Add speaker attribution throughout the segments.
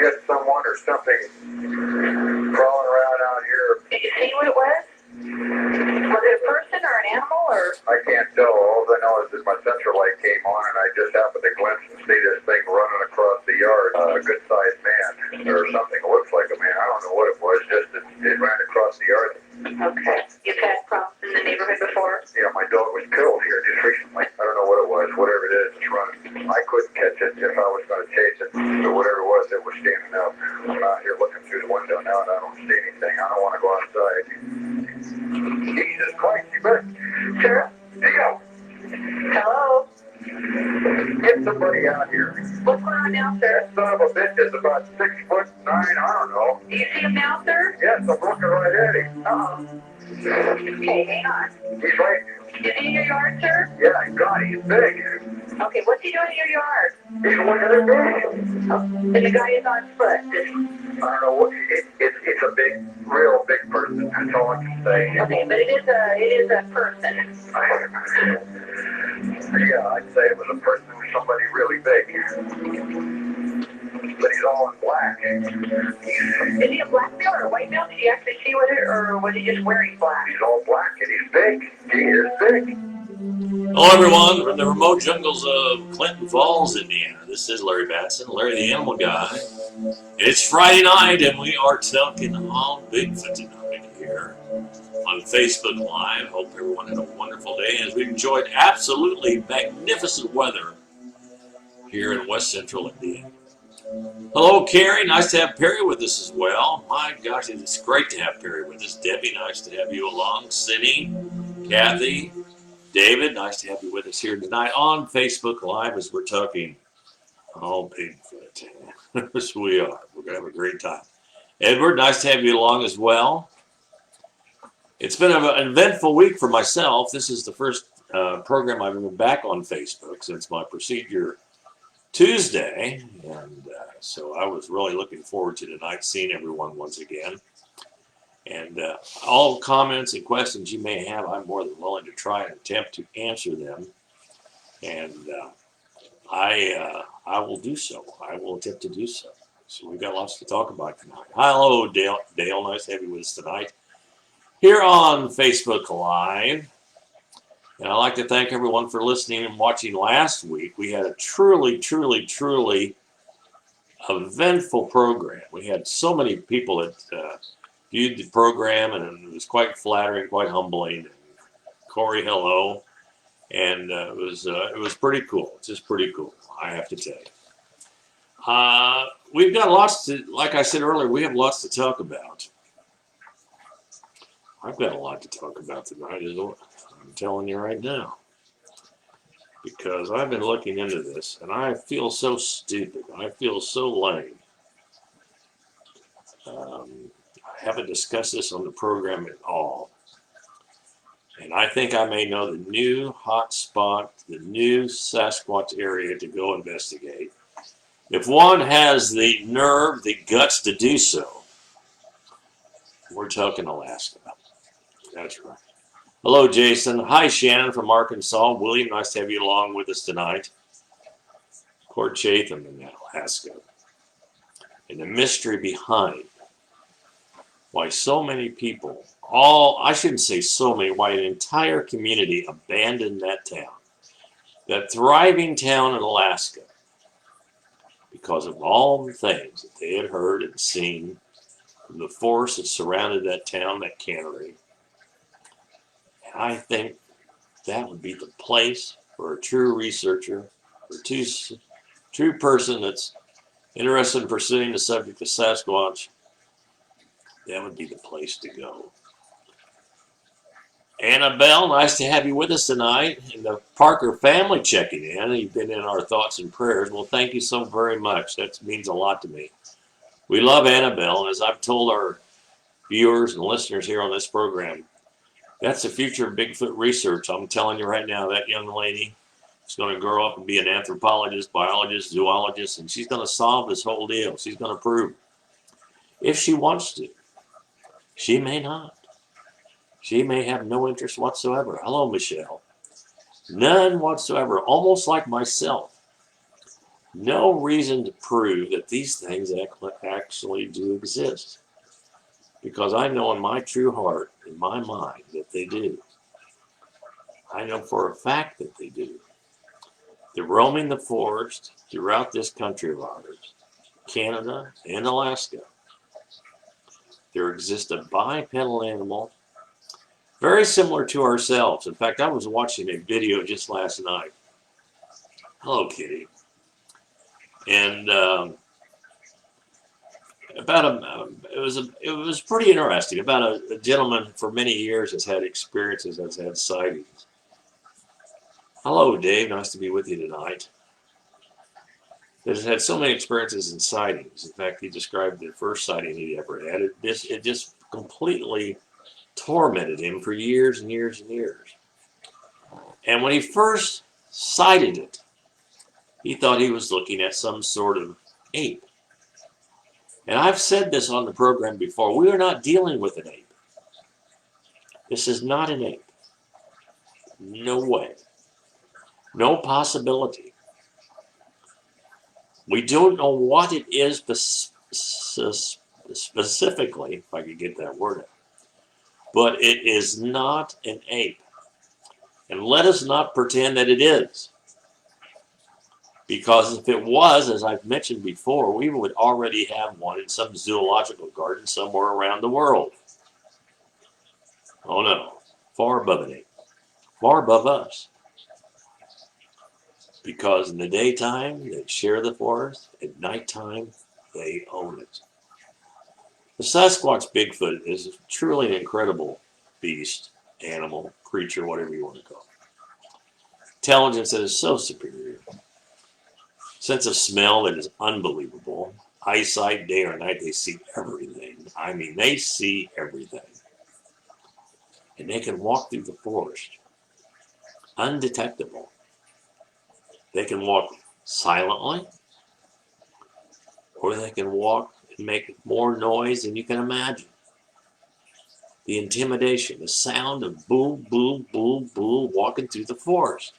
Speaker 1: got someone or something crawling around out here.
Speaker 2: Did you see what it was? Was it a person or an animal or?
Speaker 1: I can't tell. All I know is that my central light came on and I just happened to glimpse and see this thing running across the yard. A good-sized man or something. It looks like a man. I don't know what it was. Just it ran across the yard.
Speaker 2: Okay. You've had problems in the neighborhood before?
Speaker 1: Yeah, my dog was killed here just recently. I don't know what it was. Whatever it is, it's running. I couldn't catch it if I was going to chase it. So whatever it was standing up. I'm out here looking through the window now and I don't see anything. I don't want to go outside. Jesus Christ, you better.
Speaker 2: Sure.
Speaker 1: Dio!
Speaker 2: Hello?
Speaker 1: Get somebody out here.
Speaker 2: What's going on now, sir?
Speaker 1: That son of a bitch is about 6'9", I don't know.
Speaker 2: Do you see him now, sir?
Speaker 1: Yes, I'm looking right at him.
Speaker 2: Uh-oh. Okay, hang on.
Speaker 1: He's right.
Speaker 2: Is he in your yard, sir?
Speaker 1: Yeah, God, he's big.
Speaker 2: Okay, what's he doing in your yard?
Speaker 1: He's looking at me.
Speaker 2: Oh, and the guy is on foot.
Speaker 1: I don't know what, it's a big, real big person, that's all I can say.
Speaker 2: Okay, but it is a person.
Speaker 1: Yeah, I'd say it was a person or somebody really big. But he's all in black.
Speaker 2: Is he a black male or a white male? Did you actually see with it, or was he just wearing black?
Speaker 1: He's all black and he's big. He is big.
Speaker 3: Hello, everyone, from the remote jungles of Clinton Falls, Indiana. This is Larry Battson, Larry the Animal Guy. It's Friday night, and we are talking all Bigfoot tonight here on Facebook Live. Hope everyone had a wonderful day as we enjoyed absolutely magnificent weather here in West Central Indiana. Hello, Carrie. Nice to have Perry with us as well. My gosh, it's great to have Perry with us. Debbie, nice to have you along. Cindy, Kathy, David, nice to have you with us here tonight on Facebook Live as we're talking all Bigfoot. Yes, we are. We're going to have a great time. Edward, nice to have you along as well. It's been an eventful week for myself. This is the first program I've been back on Facebook since my procedure Tuesday. And so I was really looking forward to tonight, seeing everyone once again. And all comments and questions you may have, I'm more than willing to try and attempt to answer them. And I will do so. I will attempt to do so. So we've got lots to talk about tonight. Hello, Dale. Dale, nice to have you with us tonight here on Facebook Live. And I'd like to thank everyone for listening and watching last week. We had a truly, truly, truly eventful program. We had so many people that viewed the program, and it was quite flattering, quite humbling. And Corey, hello. And it was pretty cool. It's just pretty cool, I have to tell you. We've got lots to, like I said earlier, we have lots to talk about. I've got a lot to talk about tonight, I'm telling you right now. Because I've been looking into this, and I feel so stupid. I feel so lame. I haven't discussed this on the program at all. And I think I may know the new hot spot, the new Sasquatch area to go investigate. If one has the nerve, the guts to do so, we're talking Alaska. That's right. Hello, Jason. Hi, Shannon from Arkansas. William, nice to have you along with us tonight. Port Chatham in Alaska. And the mystery behind why so many people, I shouldn't say so many, why an entire community abandoned that town, that thriving town in Alaska, because of all the things that they had heard and seen from the force that surrounded that town, that cannery. And I think that would be the place for a true researcher, for a true person that's interested in pursuing the subject of Sasquatch. That would be the place to go. Annabelle, nice to have you with us tonight. And the Parker family checking in. You've been in our thoughts and prayers. Well, thank you so very much. That means a lot to me. We love Annabelle, and as I've told our viewers and listeners here on this program, that's the future of Bigfoot research. I'm telling you right now, that young lady is going to grow up and be an anthropologist, biologist, zoologist, and she's going to solve this whole deal. She's going to prove, if she wants to. She may not. She may have no interest whatsoever. Hello, Michelle. None whatsoever. Almost like myself. no reason to prove that these things actually do exist. Because I know in my true heart, in my mind, that they do. I know for a fact that they do. They're roaming the forest throughout this country of ours, Canada and Alaska. There exists a bipedal animal very similar to ourselves. In fact, I was watching a video just last night. Hello, Kitty. And it was pretty interesting. About a gentleman for many years has had experiences, has had sightings. Hello, Dave. Nice to be with you tonight. That has had so many experiences and sightings. In fact, he described the first sighting he ever had. It just completely tormented him for years and years and years. And when he first sighted it, he thought he was looking at some sort of ape. And I've said this on the program before. We are not dealing with an ape. This is not an ape. No way. No possibility. We don't know what it is specifically, if I could get that word out. But it is not an ape. And let us not pretend that it is. Because if it was, as I've mentioned before, we would already have one in some zoological garden somewhere around the world. Oh no, far above an ape. Far above us. Because in the daytime, they share the forest. At nighttime, they own it. The Sasquatch Bigfoot is truly an incredible beast, animal, creature, whatever you want to call it. Intelligence that is so superior. Sense of smell that is unbelievable. Eyesight, day or night, they see everything. I mean, they see everything. And they can walk through the forest undetectable. They can walk silently, or they can walk and make more noise than you can imagine. The intimidation, the sound of boom, boom, boom, boom, walking through the forest.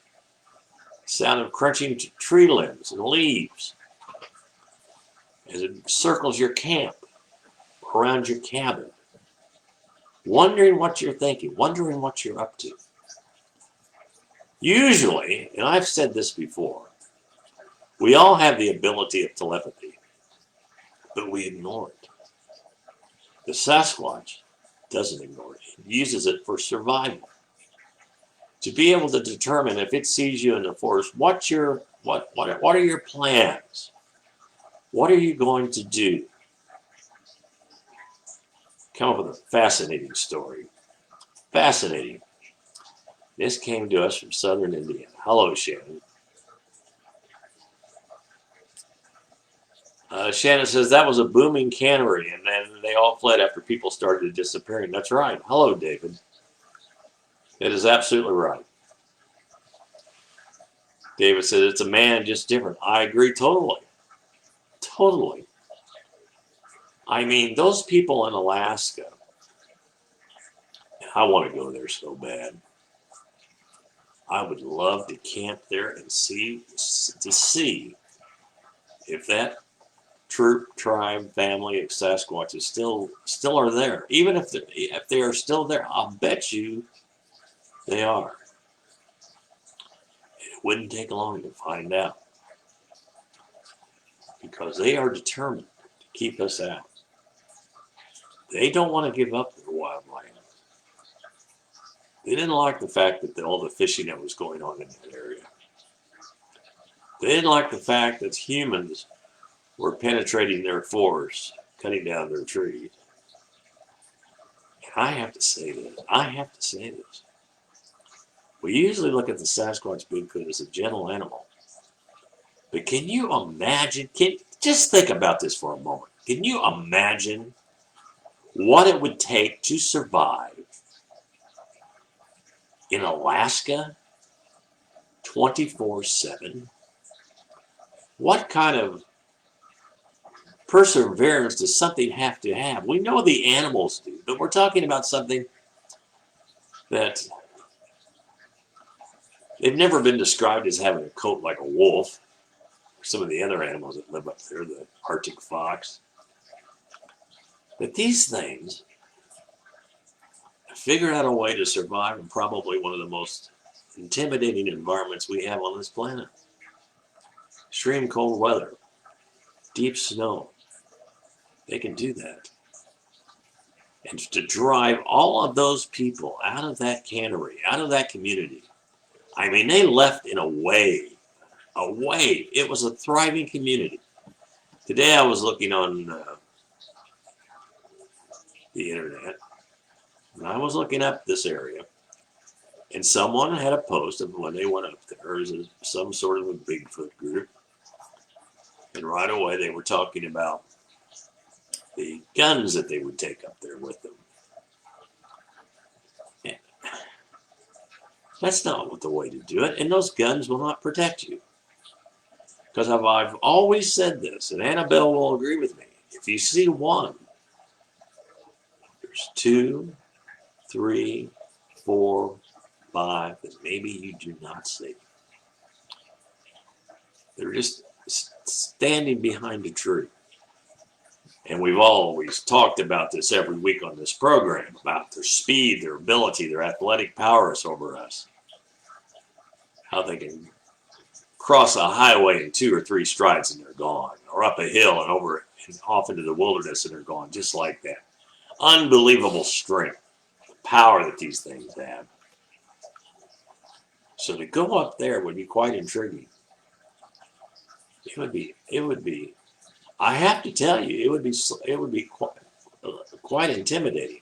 Speaker 3: Sound of crunching tree limbs and leaves as it circles your camp, around your cabin. Wondering what you're thinking, wondering what you're up to. Usually, and I've said this before, we all have the ability of telepathy, but we ignore it. The Sasquatch doesn't ignore it. It uses it for survival. To be able to determine if it sees you in the forest, what are your plans? What are you going to do? Come up with a fascinating story. Fascinating. This came to us from southern Indiana. Hello, Shannon. Shannon says that was a booming cannery, and then they all fled after people started disappearing. That's right. Hello, David. It is absolutely right. David says it's a man, just different. I agree totally. Totally. I mean, those people in Alaska, I want to go there so bad. I would love to camp there and see if that troop, tribe, family of Sasquatches still are there. Even if they are still there, I'll bet you they are. It wouldn't take long to find out. Because they are determined to keep us out. They don't want to give up their wildlife. They didn't like the fact that all the fishing that was going on in that area. They didn't like the fact that humans were penetrating their forests, cutting down their trees. And I have to say this. We usually look at the Sasquatch Bigfoot as a gentle animal. But can you imagine, just think about this for a moment. Can you imagine what it would take to survive in Alaska 24/7? What kind of perseverance does something have to have? We know the animals do, but we're talking about something that they've never been described as having a coat like a wolf. some of the other animals that live up there, the Arctic fox. But these things figured out a way to survive in probably one of the most intimidating environments we have on this planet. Extreme cold weather, deep snow. They can do that. And to drive all of those people out of that cannery, out of that community, I mean, they left in a wave. A wave. It was a thriving community. Today I was looking on the internet, and I was looking up this area, and someone had a post of when they went up there. It was some sort of a Bigfoot group, and right away they were talking about the guns that they would take up there with them. And that's not the way to do it, and those guns will not protect you. Because I've always said this, and Annabelle will agree with me. If you see one, there's 2, 3, 4, 5 that maybe you do not see. They're just standing behind a tree. And we've always talked about this every week on this program, about their speed, their ability, their athletic prowess over us. How they can cross a highway in 2 or 3 strides and they're gone, or up a hill and over and off into the wilderness and they're gone, just like that. Unbelievable strength, the power that these things have. So to go up there would be quite intriguing. It would be. I have to tell you, it would be quite intimidating.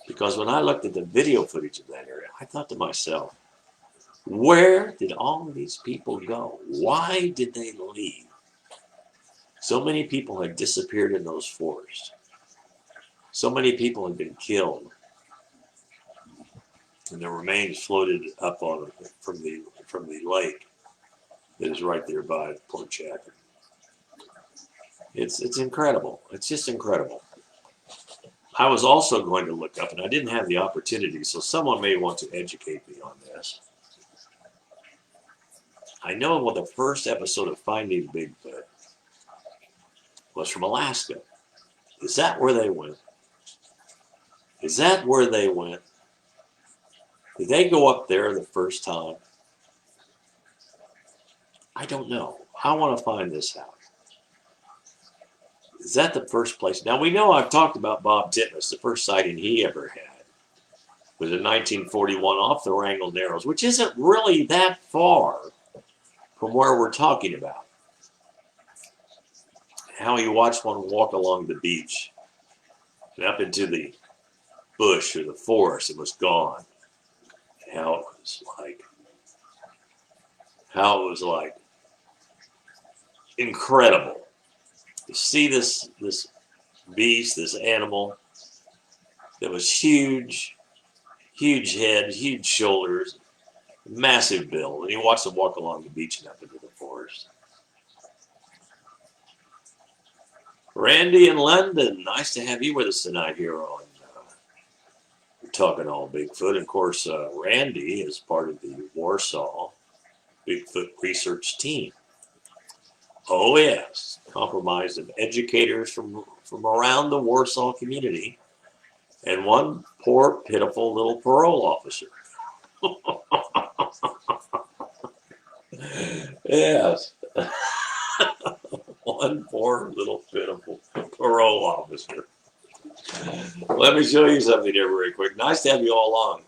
Speaker 3: Because when I looked at the video footage of that area, I thought to myself, where did all of these people go? Why did they leave? So many people had disappeared in those forests. So many people had been killed. And their remains floated up on from the lake that is right there by Port Chadron. It's incredible. It's just incredible. I was also going to look up, and I didn't have the opportunity, so someone may want to educate me on this. I know the first episode of Finding Bigfoot was from Alaska. Is that where they went? Is that where they went? Did they go up there the first time? I don't know. I want to find this out. Is that the first place? Now, we know I've talked about Bob Titmus. The first sighting he ever had was in 1941 off the Wrangell Narrows, which isn't really that far from where we're talking about. How he watched one walk along the beach and up into the bush or the forest and was gone. How it was like incredible to see this beast, this animal that was huge head, huge shoulders, massive build, and he watched them walk along the beach and up into the forest. Randy in London, nice to have you with us tonight here on We're Talking All Bigfoot. And of course, Randy is part of the Warsaw Bigfoot Research team. Oh yes, comprised of educators from around the Warsaw community and one poor, pitiful little parole officer. Yes. One poor little pitiful parole officer. Let me show you something here very quick. Nice to have you all along.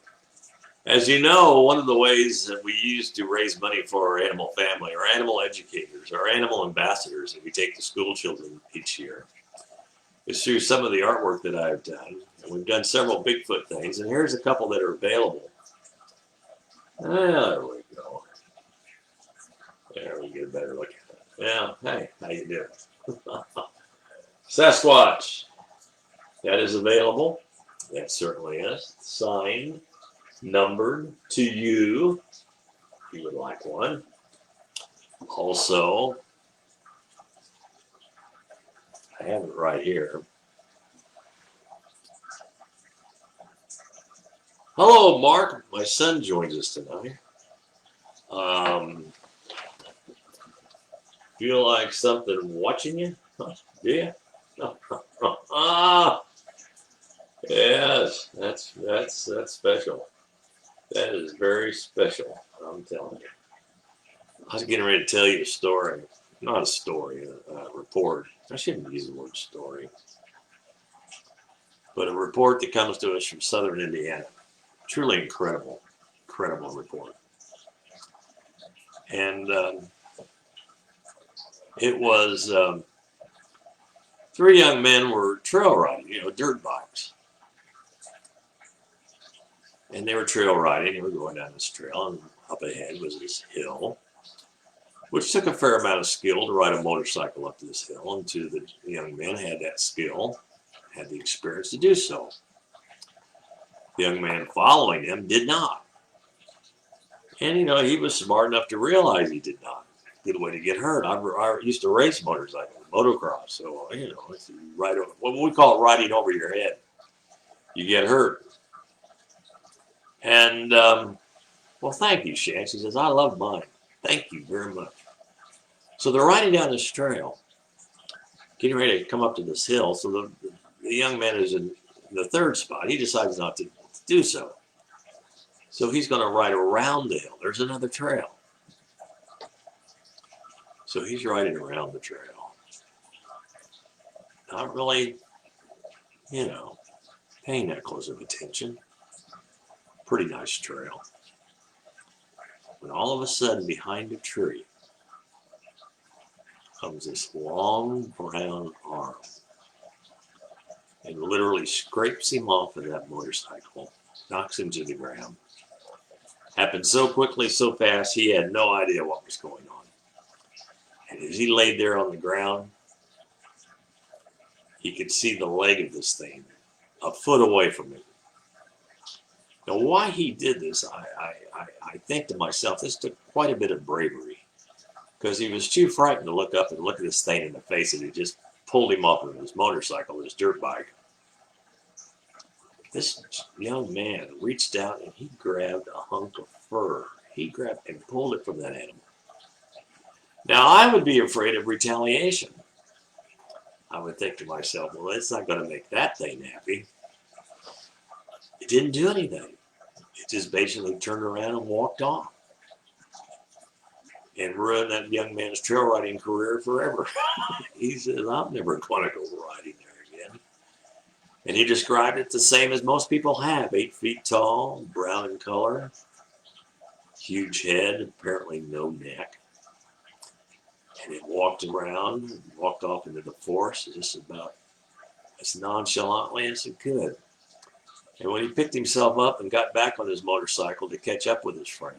Speaker 3: As you know, one of the ways that we use to raise money for our animal family, our animal educators, our animal ambassadors that we take to school children each year, is through some of the artwork that I've done. And we've done several Bigfoot things, and here's a couple that are available. There we go. There we get a better look at it. Yeah, hey, how you doing? Sasquatch. That is available. That certainly is. Signed, numbered to you, if you would like one. Also, I have it right here. Hello, Mark. My son joins us tonight. Feel like something watching you? Yeah. Ah, yes, that's special. That is very special. I'm telling you. I was getting ready to tell you a story. Not a story, a report. I shouldn't use the word story, but a report that comes to us from Southern Indiana. Truly incredible, incredible report. And it was three young men were trail riding, dirt bikes. And they were trail riding. They were going down this trail, and up ahead was this hill, which took a fair amount of skill to ride a motorcycle up this hill. And two of the young men had that skill, had the experience to do so. The young man following him did not. And, he was smart enough to realize he did not. Good way to get hurt. I used to race motorcycles, motocross. So, it's what we call it riding over your head. You get hurt. And, well, thank you, Shan. She says, I love mine. Thank you very much. So they're riding down this trail, getting ready to come up to this hill. So the young man is in the third spot. He decides not to do so. So he's going to ride around the hill. There's another trail. So he's riding around the trail. Not really, paying that close of attention. Pretty nice trail. When all of a sudden, behind a tree, comes this long brown arm and literally scrapes him off of that motorcycle, knocks him to the ground. Happened so quickly, so fast, he had no idea what was going on. And as he laid there on the ground, he could see the leg of this thing a foot away from him. Now, why he did this, I think to myself, this took quite a bit of bravery, because he was too frightened to look up and look at this thing in the face, and it just pulled him off of his motorcycle, his dirt bike. This young man reached out and he grabbed a hunk of fur. He grabbed and pulled it from that animal. Now, I would be afraid of retaliation. I would think to myself, well, it's not going to make that thing happy. It didn't do anything. It just basically turned around and walked off and ruined that young man's trail riding career forever. He says, I'm never going to go riding there again. And he described it the same as most people have. 8 feet tall, brown in color, huge head, apparently no neck. And it walked around, walked off into the forest just about as nonchalantly as it could. And when he picked himself up and got back on his motorcycle to catch up with his friend,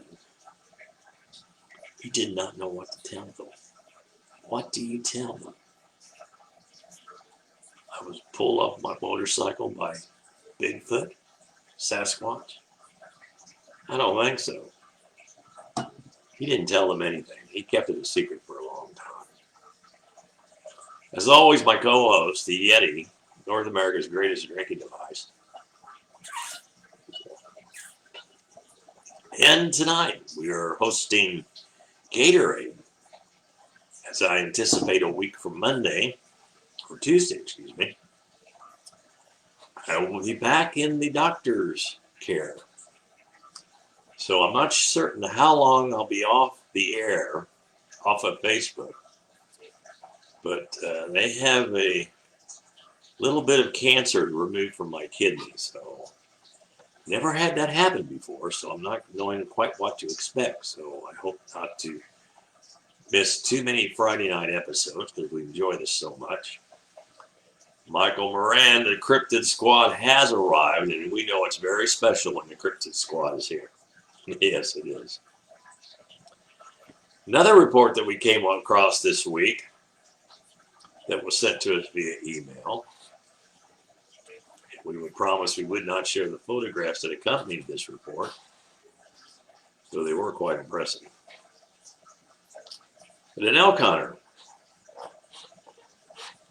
Speaker 3: he did not know what to tell them. What do you tell them? I was pulled off my motorcycle by Bigfoot, Sasquatch. I don't think so. He didn't tell them anything. He kept it a secret for a long time. As always, my co-host, the Yeti, North America's greatest drinking device. And tonight, we are hosting Gatorade, as I anticipate a week from Monday, or Tuesday, excuse me. I will be back in the doctor's care. So I'm not certain how long I'll be off the air, off of Facebook. But they have a little bit of cancer removed from my kidney. So never had that happen before. So I'm not knowing quite what to expect. So I hope not to miss too many Friday night episodes, because we enjoy this so much. Michael Moran, the Cryptid Squad, has arrived, and we know it's very special when the Cryptid Squad is here. Yes, it is. Another report that we came across this week that was sent to us via email. We would promise we would not share the photographs that accompanied this report, though they were quite impressive. But an elk hunter,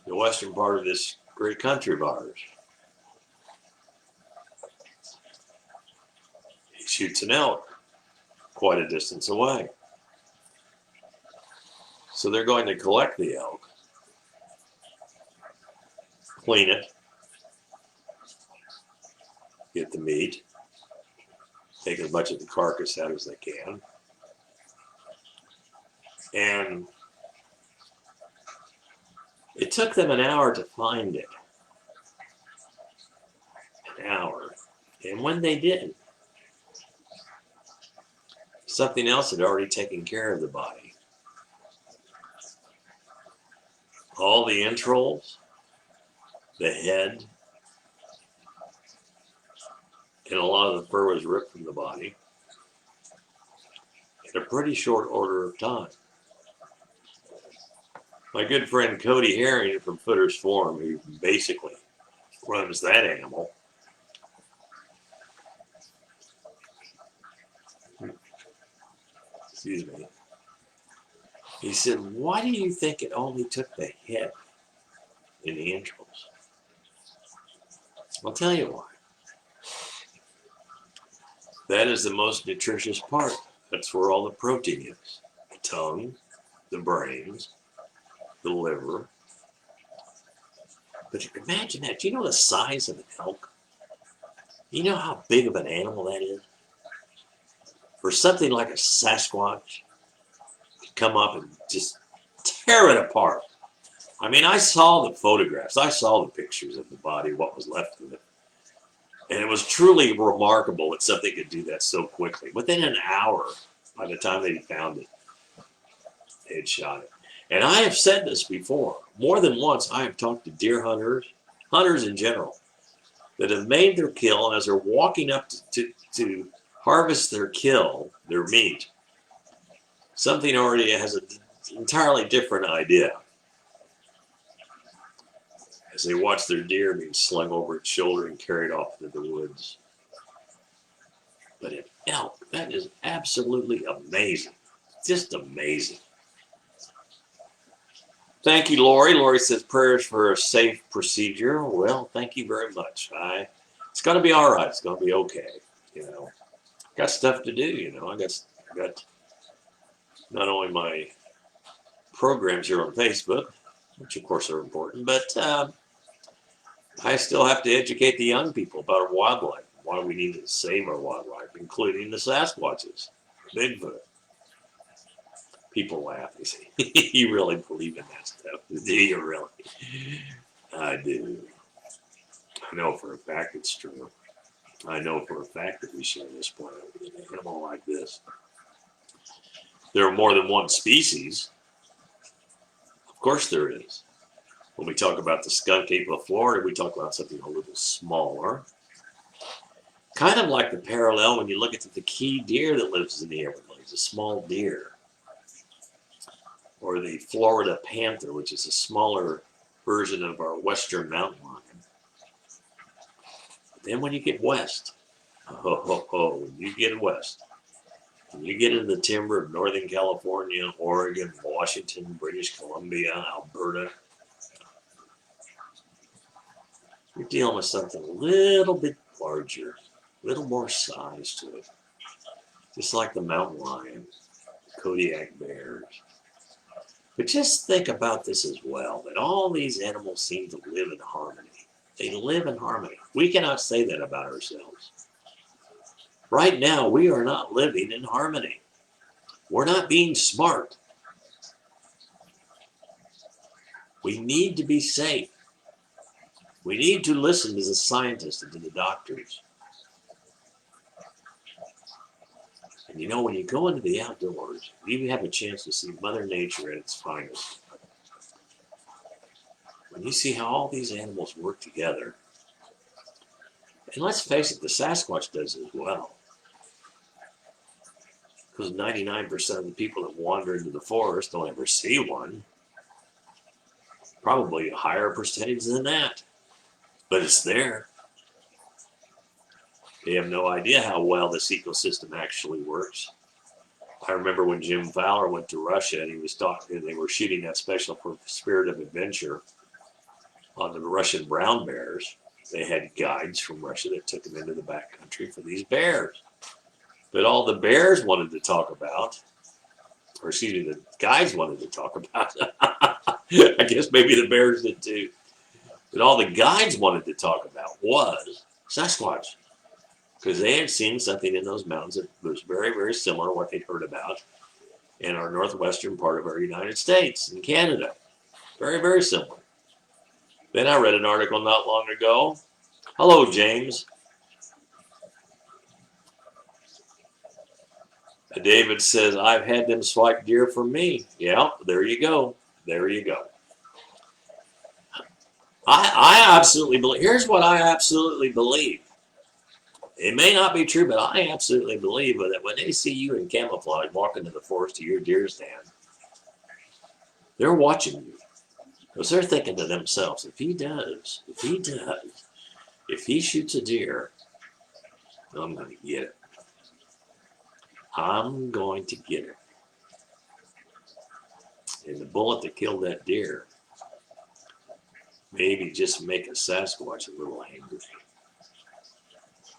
Speaker 3: the western part of this great country of ours, he shoots an elk quite a distance away. So they're going to collect the elk, clean it, get the meat, take as much of the carcass out as they can, and it took them an hour to find it. An hour. And when they did, something else had already taken care of the body. All the entrails, the head, and a lot of the fur was ripped from the body in a pretty short order of time. My good friend Cody Herring from Footer's Farm, who basically runs that animal, excuse me, he said, why do you think it only took the head and the entrails? I'll tell you why. That is the most nutritious part. That's where all the protein is. The tongue, the brains, the liver. But imagine that. Do you know the size of an elk? You know how big of an animal that is? For something like a Sasquatch to come up and just tear it apart. I mean, I saw the photographs. I saw the pictures of the body, what was left of it. And it was truly remarkable that something could do that so quickly. Within an hour, by the time they found it, they had shot it. And I have said this before. More than once, I have talked to deer hunters, hunters in general, that have made their kill, and as they're walking up to harvest their kill, their meat, something already has an entirely different idea. As they watch their deer being slung over its shoulder and carried off into the woods. But an elk, that is absolutely amazing. Just amazing. Thank you, Lori. Lori says prayers for a safe procedure. Well, thank you very much. It's going to be all right. It's going to be okay. You know, got stuff to do. You know, I got not only my programs here on Facebook, which of course are important, but I still have to educate the young people about our wildlife, why we need to save our wildlife, including the Sasquatches, Bigfoot. People laugh. They say, you really believe in that stuff? Do you really? I do. I know for a fact it's true. I know for a fact that we share this planet with an animal like this. There are more than one species. Of course there is. When we talk about the skunk ape of Florida, we talk about something a little smaller. Kind of like the parallel when you look at the key deer that lives in the Everglades, a small deer. Or the Florida panther, which is a smaller version of our western mountain lion. Then when you get west, when you get west, when you get into the timber of Northern California, Oregon, Washington, British Columbia, Alberta, you're dealing with something a little bit larger, a little more size to it. Just like the mountain lion, Kodiak bears. But just think about this as well, that all these animals seem to live in harmony. They live in harmony. We cannot say that about ourselves. Right now, we are not living in harmony. We're not being smart. We need to be safe. We need to listen to the scientists and to the doctors. And you know, when you go into the outdoors, you have a chance to see Mother Nature at its finest. When you see how all these animals work together, and let's face it, the Sasquatch does as well. Because 99% of the people that wander into the forest don't ever see one. Probably a higher percentage than that. But it's there. They have no idea how well this ecosystem actually works. I remember when Jim Fowler went to Russia and he was talking, and they were shooting that special for Spirit of Adventure on the Russian brown bears. They had guides from Russia that took them into the backcountry for these bears. But all the bears wanted to talk about or excuse me, the guides wanted to talk about. I guess maybe the bears did too. But all the guides wanted to talk about was Sasquatch. Because they had seen something in those mountains that was very, very similar to what they'd heard about in our northwestern part of our United States and Canada. Very, very similar. Then I read an article not long ago. Hello, James. David says, I've had them swipe deer for me. Yeah, there you go. There you go. I absolutely believe. Here's what I absolutely believe. It may not be true, but I absolutely believe that when they see you in camouflage walking to the forest to your deer stand, they're watching you. Because they're thinking to themselves, if he shoots a deer, I'm going to get it. I'm going to get it. And the bullet that killed that deer maybe just make a Sasquatch a little angry.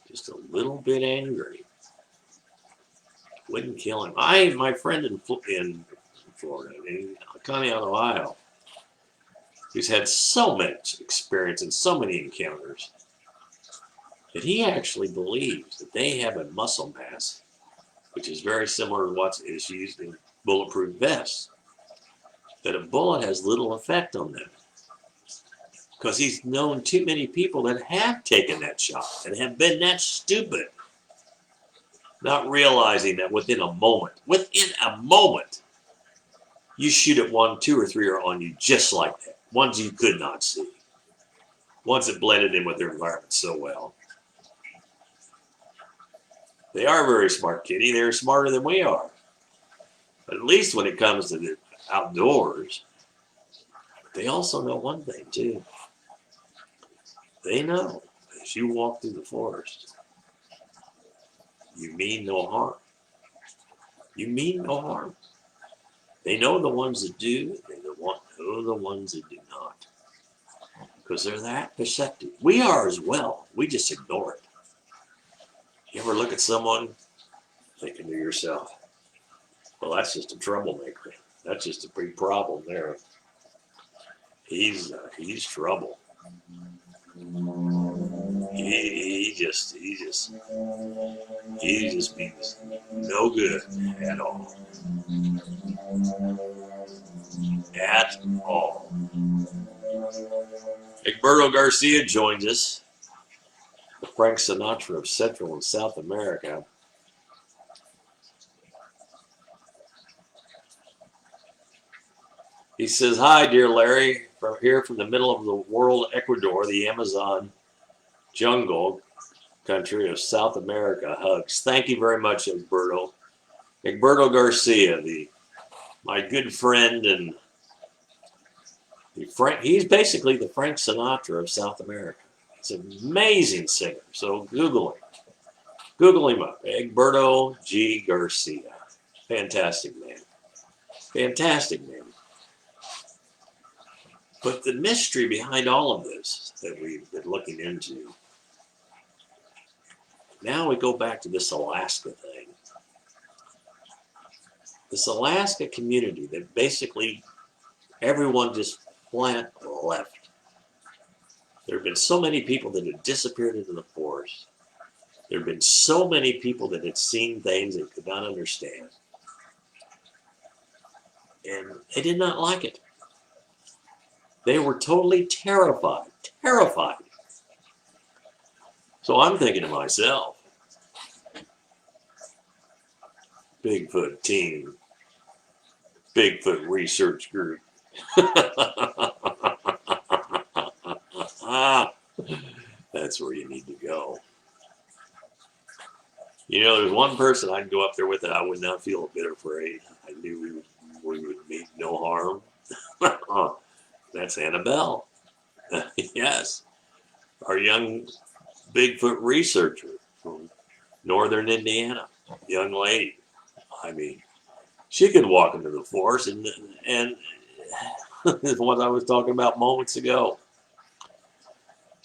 Speaker 3: Just a little bit angry. Wouldn't kill him. My friend in Florida, in Conneaut, Ohio, who's had so much experience and so many encounters, that he actually believes that they have a muscle mass, which is very similar to what is used in bulletproof vests, that a bullet has little effect on them. Because he's known too many people that have taken that shot and have been that stupid, not realizing that within a moment, you shoot at 1, 2, or 3 are on you just like that. Ones you could not see. Ones that blended in with their environment so well. They are very smart, Kitty. They're smarter than we are. But at least when it comes to the outdoors, they also know one thing too. They know as you walk through the forest, you mean no harm. You mean no harm. They know the ones that do, they know the ones that do not. Because they're that perceptive. We are as well. We just ignore it. You ever look at someone thinking to yourself, well, that's just a troublemaker. That's just a big problem there. He's trouble. He just means no good at all. At all. Egberto Garcia joins us, the Frank Sinatra of Central and South America. He says, hi, dear Larry, from here from the middle of the world, Ecuador, the Amazon jungle country of South America. Hugs. Thank you very much, Egberto. Egberto Garcia, my good friend, and he's basically the Frank Sinatra of South America. He's an amazing singer, so Google him. Google him up, Egberto G. Garcia. Fantastic man. Fantastic man. But the mystery behind all of this that we've been looking into, now we go back to this Alaska thing. This Alaska community that basically everyone just flat left. There have been so many people that have disappeared into the forest. There have been so many people that had seen things they could not understand. And they did not like it. They were totally terrified. Terrified. So I'm thinking to myself, Bigfoot team, Bigfoot Research Group. That's where you need to go. You know, there's one person I'd go up there with that I would not feel a bit afraid. I knew we would meet no harm. That's Annabelle. Yes. Our young Bigfoot researcher from northern Indiana. Young lady. I mean, she could walk into the forest and what I was talking about moments ago.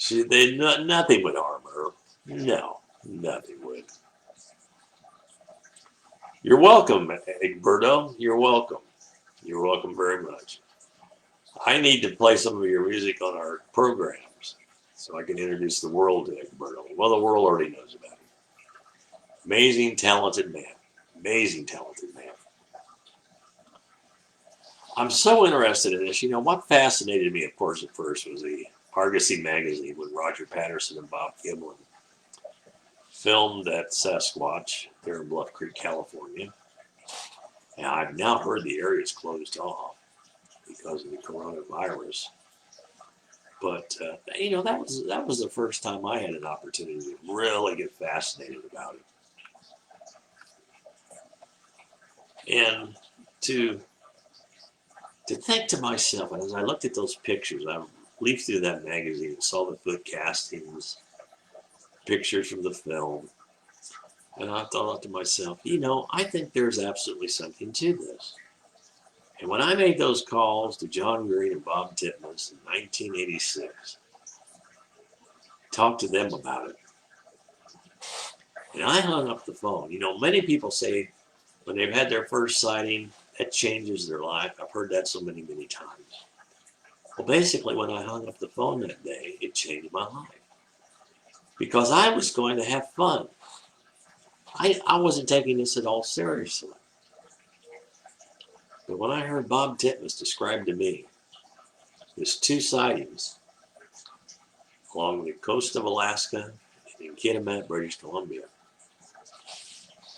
Speaker 3: Nothing would harm her. No, nothing would. You're welcome, Egberto. You're welcome. You're welcome very much. I need to play some of your music on our programs so I can introduce the world to Egberto. Well, the world already knows about him. Amazing, talented man. Amazing, talented man. I'm so interested in this. You know, what fascinated me, of course, at first was the Argosy magazine when Roger Patterson and Bob Giblin filmed that Sasquatch there in Bluff Creek, California. And I've now heard the area is closed off because of the coronavirus. But you know, that was the first time I had an opportunity to really get fascinated about it, and to think to myself, as I looked at those pictures, I leafed through that magazine and saw the foot castings, pictures from the film, and I thought to myself, you know, I think there's absolutely something to this. And when I made those calls to John Green and Bob Titmus in 1986, talked to them about it, and I hung up the phone. You know, many people say when they've had their first sighting, that changes their life. I've heard that so many, many times. Well, basically, when I hung up the phone that day, it changed my life. Because I was going to have fun. I wasn't taking this at all seriously. But when I heard Bob Titmus describe to me his two sightings along the coast of Alaska and in Kitimat, British Columbia,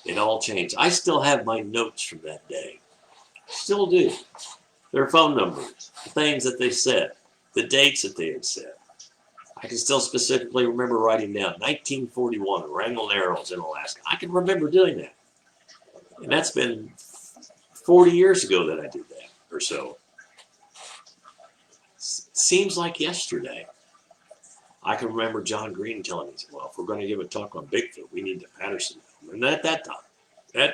Speaker 3: it all changed. I still have my notes from that day. Still do. Their phone numbers, the things that they said, the dates that they had said. I can still specifically remember writing down 1941, Wrangell Narrows in Alaska. I can remember doing that. And that's been 40 years ago that I did that, or so. Seems like yesterday. I can remember John Green telling me, well, if we're going to give a talk on Bigfoot, we need the Patterson film. And at that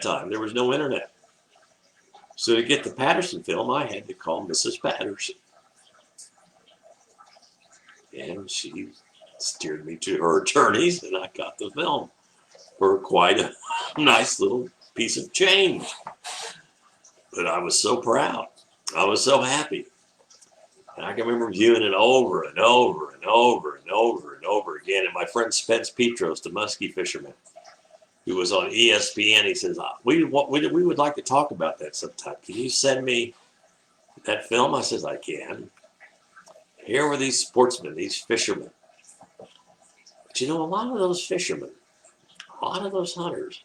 Speaker 3: time, there was no internet. So to get the Patterson film, I had to call Mrs. Patterson. And she steered me to her attorneys, and I got the film for quite a nice little piece of change. But I was so proud. I was so happy. And I can remember viewing it over and over and over and over and over again. And my friend Spence Petros, the muskie fisherman, who was on ESPN, he says, we would like to talk about that sometime. Can you send me that film? I says, I can. Here were these sportsmen, these fishermen. But you know, a lot of those fishermen, a lot of those hunters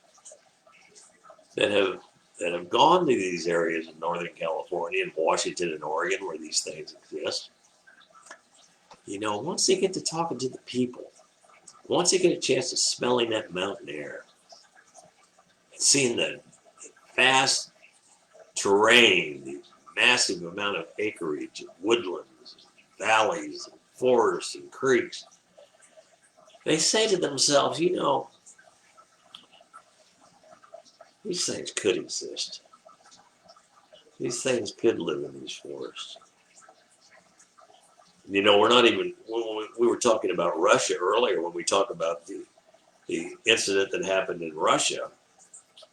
Speaker 3: that have gone to these areas in Northern California and Washington and Oregon where these things exist, you know, once they get to talking to the people, once they get a chance of smelling that mountain air, and seeing the vast terrain, the massive amount of acreage, and woodlands, valleys, and forests, and creeks, they say to themselves, you know, these things could exist. These things could live in these forests. You know, we're not even, we were talking about Russia earlier when we talked about the incident that happened in Russia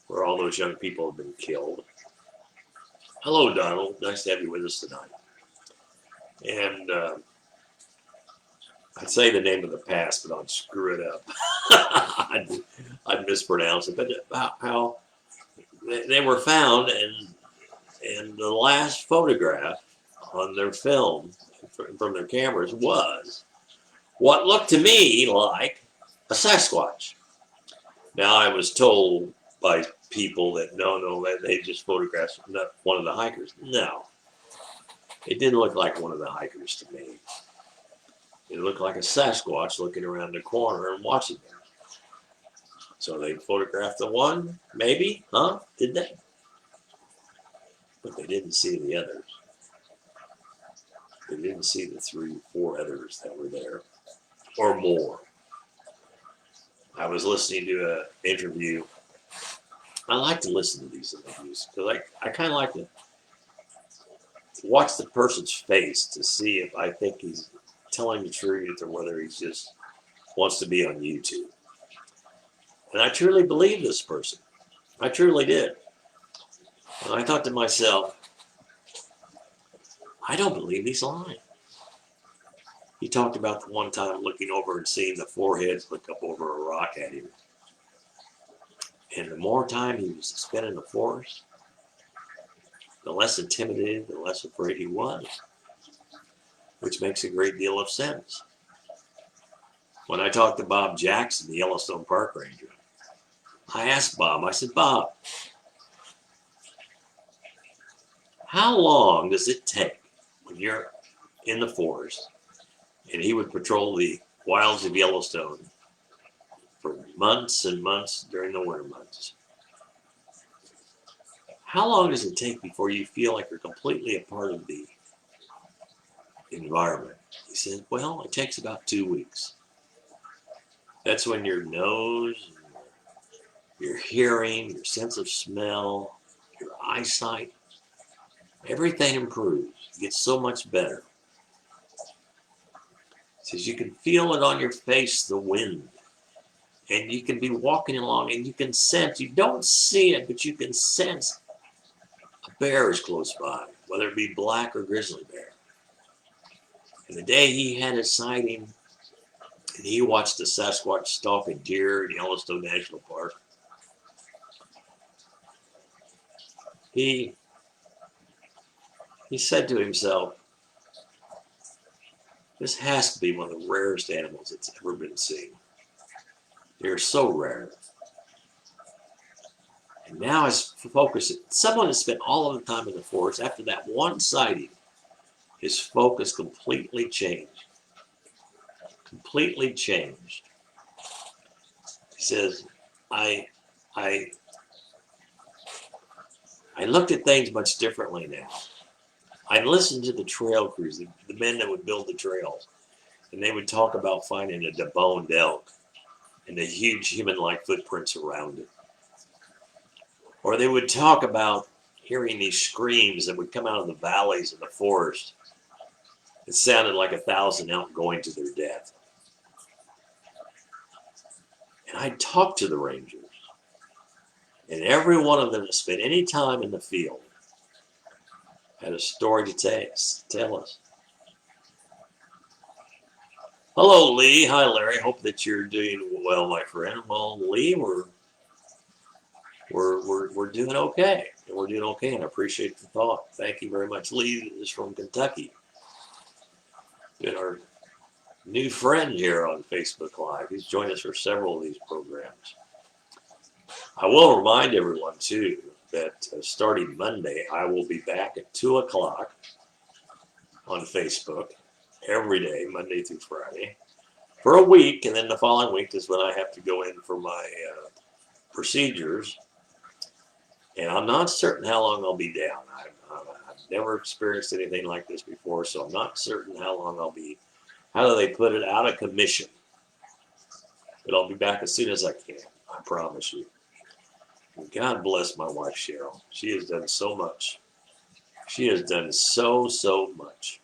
Speaker 3: where all those young people have been killed. Hello, Donald. Nice to have you with us tonight. And I'd say the name of the past, but I'd screw it up. I'd mispronounce it. But how they were found, and the last photograph on their film from their cameras was what looked to me like a Sasquatch. Now, I was told by people that no, they just photographed one of the hikers. No, it didn't look like one of the hikers to me. It looked like a Sasquatch looking around the corner and watching them. So they photographed the one, maybe, huh? Did they? But they didn't see the others. They didn't see the 3 or 4 others that were there, or more. I was listening to an interview. I like to listen to these interviews because I kind of like to watch the person's face to see if I think he's telling the truth or whether he just wants to be on YouTube. And I truly believe this person. I truly did. And I thought to myself, I don't believe he's lying. He talked about the one time looking over and seeing the four heads look up over a rock at him. And the more time he was spent in the forest, the less intimidated, the less afraid he was, which makes a great deal of sense. When I talked to Bob Jackson, the Yellowstone Park Ranger, I asked Bob, I said, Bob, how long does it take when you're in the forest? And he would patrol the wilds of Yellowstone for months and months during the winter months. How long does it take before you feel like you're completely a part of the environment? He said, well, it takes about 2 weeks. That's when your nose, your hearing, your sense of smell, your eyesight, everything improves. It gets so much better. He says you can feel it on your face, the wind. And you can be walking along and you can sense, you don't see it, but you can sense a bear is close by, whether it be black or grizzly bear. And the day he had his sighting, and he watched the Sasquatch stalk a deer in Yellowstone National Park, he said to himself, this has to be one of the rarest animals that's ever been seen. They're so rare. And now his focus, someone has spent all of the time in the forest, after that one sighting, his focus completely changed. Completely changed. He says, I looked at things much differently now. I listened to the trail crews, the men that would build the trails, and they would talk about finding a deboned elk and the huge human-like footprints around it. Or they would talk about hearing these screams that would come out of the valleys of the forest. It sounded like 1,000 elk going to their death. And I talked to the rangers, and every one of them that spent any time in the field had a story to tell us. Hello, Lee. Hi, Larry. Hope that you're doing well, my friend. Well, Lee, we're doing okay. We're doing okay, and I appreciate the thought. Thank you very much. Lee is from Kentucky. Been our new friend here on Facebook Live. He's joined us for several of these programs. I will remind everyone, too, that starting Monday, I will be back at 2 o'clock on Facebook every day, Monday through Friday, for a week. And then the following week is when I have to go in for my procedures. And I'm not certain how long I'll be down. I've never experienced anything like this before, so I'm not certain how long I'll be. How do they put it? Out of commission. But I'll be back as soon as I can. I promise you. And God bless my wife, Cheryl. She has done so much. She has done so much.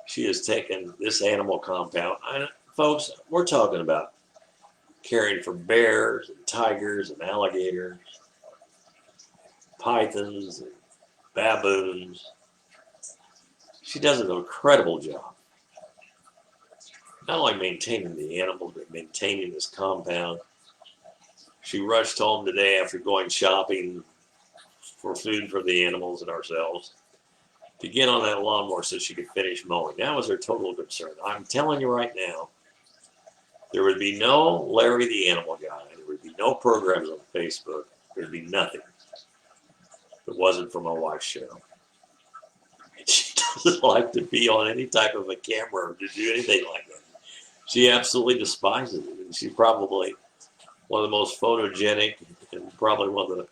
Speaker 3: She has taken this animal compound. Folks, we're talking about caring for bears and tigers and alligators, pythons and baboons. She does an incredible job. Not only maintaining the animals, but maintaining this compound. She rushed home today after going shopping for food for the animals and ourselves to get on that lawnmower so she could finish mowing. That was her total concern. I'm telling you right now, there would be no Larry the Animal Guy. There would be no programs on Facebook. There would be nothing if it wasn't for my wife, Cheryl. And she doesn't like to be on any type of a camera or to do anything like that. She absolutely despises it. And she's probably one of the most photogenic and probably one of the,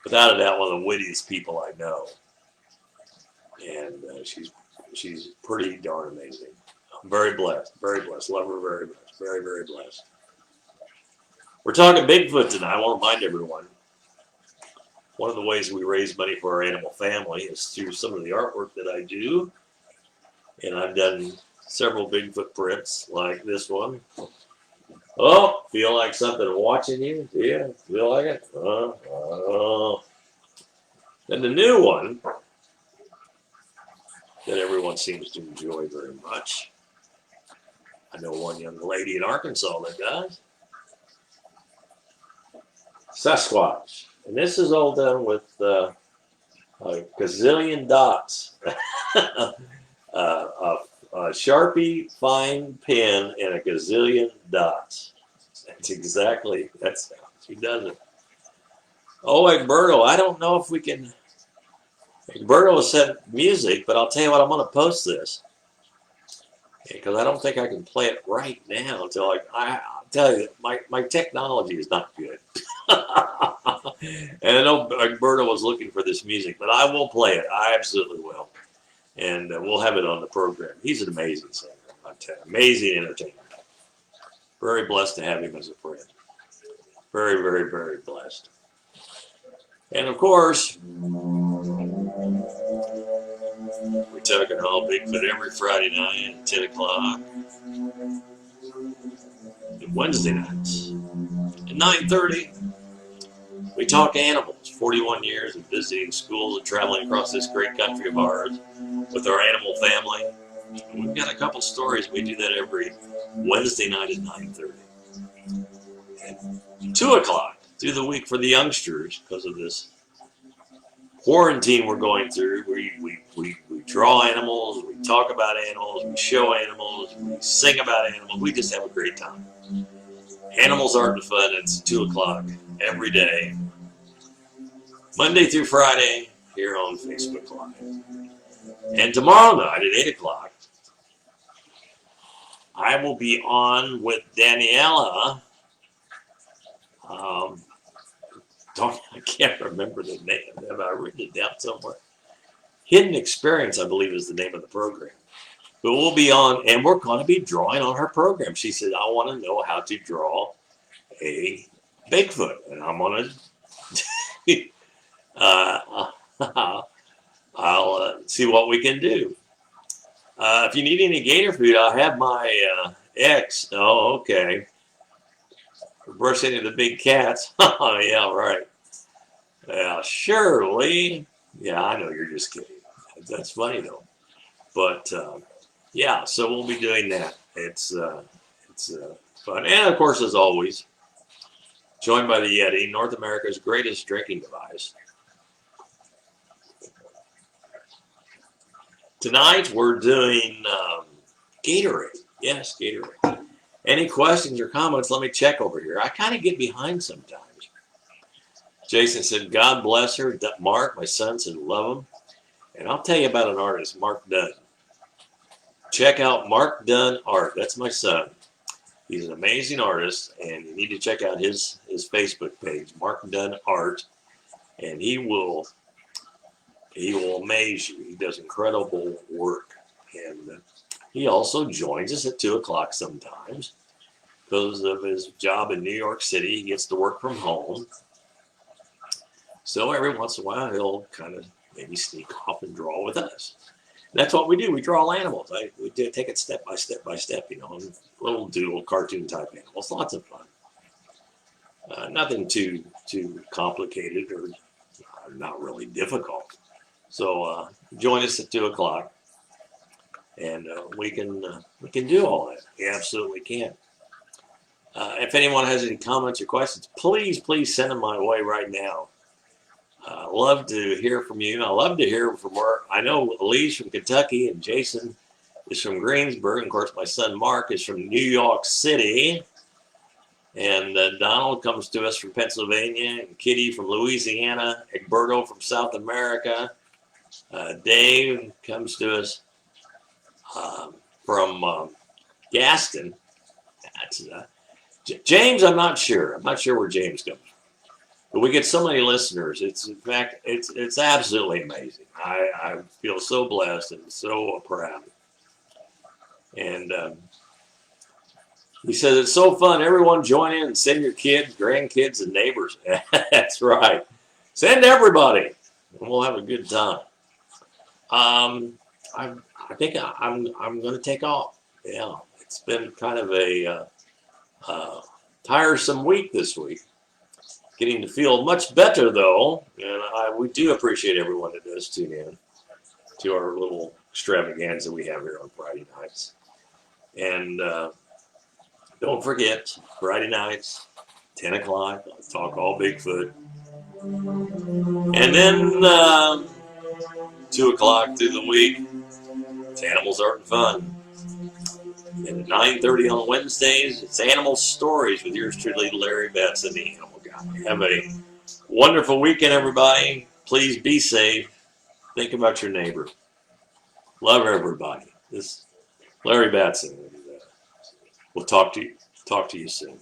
Speaker 3: without a doubt, one of the wittiest people I know. And she's pretty darn amazing. I'm very blessed, love her very much, very blessed. We're talking Bigfoot tonight. I want to remind everyone, one of the ways we raise money for our animal family is through some of the artwork that I do. And I've done several Bigfoot prints like this one. Oh, feel like something watching you? Yeah, feel like it? Then the new one that everyone seems to enjoy very much. I know one young lady in Arkansas that does. Sasquatch. And this is all done with a gazillion dots. A Sharpie fine pen and a gazillion dots. That's how she does it. Oh, Egberto, I don't know if we can. Egberto said music, but I'll tell you what, I'm going to post this. Because I don't think I can play it right now until I'll tell you, my technology is not good. And I know Egberto was looking for this music, but I will play it. I absolutely will. And we'll have it on the program. He's an amazing singer. Amazing entertainer. Very blessed to have him as a friend. Very, very, very blessed. And of course, we're talking all Bigfoot every Friday night at 10 o'clock. And Wednesday nights at 9:30. We talk animals. 41 years of visiting schools and traveling across this great country of ours with our animal family. And we've got a couple stories. We do that every Wednesday night at 9:30. At 2 o'clock through the week for the youngsters, because of this quarantine we're going through, we draw animals, we talk about animals, we show animals, we sing about animals. We just have a great time. Animals, Art, and Fun. It's 2 o'clock every day, Monday through Friday, here on Facebook Live. And tomorrow night at 8 o'clock, I will be on with Daniela. I can't remember the name. Have I written it down somewhere? Hidden Experience, I believe, is the name of the program. But we'll be on, and we're going to be drawing on her program. She said, I want to know how to draw a Bigfoot. And I'm going to, I'll see what we can do. If you need any gator food, I'll have my ex. Oh, okay. Brush any of the big cats. Oh, yeah, right. Yeah, surely. Yeah, I know you're just kidding. That's funny, though. But, yeah, so we'll be doing that. It's fun. And, of course, as always, joined by the Yeti, North America's greatest drinking device. Tonight, we're doing Gatorade. Yes, Gatorade. Any questions or comments, let me check over here. I kind of get behind sometimes. Jason said, God bless her. Mark, my son, said, love him. And I'll tell you about an artist, Mark Dunn. Check out Mark Dunn Art. That's my son. He's an amazing artist, and you need to check out his Facebook page, Mark Dunn Art, and he will amaze you. He does incredible work. And he also joins us at 2 o'clock sometimes. Because of his job in New York City, he gets to work from home. So every once in a while, he'll kind of maybe sneak off and draw with us. And that's what we do. We draw animals. We do take it step by step by step, little doodle cartoon type animals. Lots of fun. Nothing too complicated or not really difficult. So join us at 2 o'clock. And we can do all that. We absolutely can. If anyone has any comments or questions, please send them my way right now. I love to hear from you. I love to hear from where I know Elise from Kentucky and Jason is from Greensburg. And of course, my son Mark is from New York City. And Donald comes to us from Pennsylvania, and Kitty from Louisiana, Egberto from South America. Dave comes to us from Gaston. That's James. I'm not sure. I'm not sure where James comes from. But we get so many listeners. It's absolutely amazing. I feel so blessed and so proud. And he says it's so fun. Everyone join in and send your kids, grandkids, and neighbors. That's right. Send everybody, and we'll have a good time. I think I'm going to take off. Yeah, it's been kind of a tiresome week this week. getting to feel much better though, and we do appreciate everyone that does tune in to our little extravaganza we have here on Friday nights. And don't forget, Friday nights, 10 o'clock, Talk All Bigfoot. And then 2 o'clock through the week, it's Animals, Art, and Fun. And at 9:30 on Wednesdays, it's Animal Stories with yours truly, Larry Battson, the Animal Guy. Have a wonderful weekend, everybody. Please be safe. Think about your neighbor. Love everybody. This is Larry Battson. We'll talk to you soon.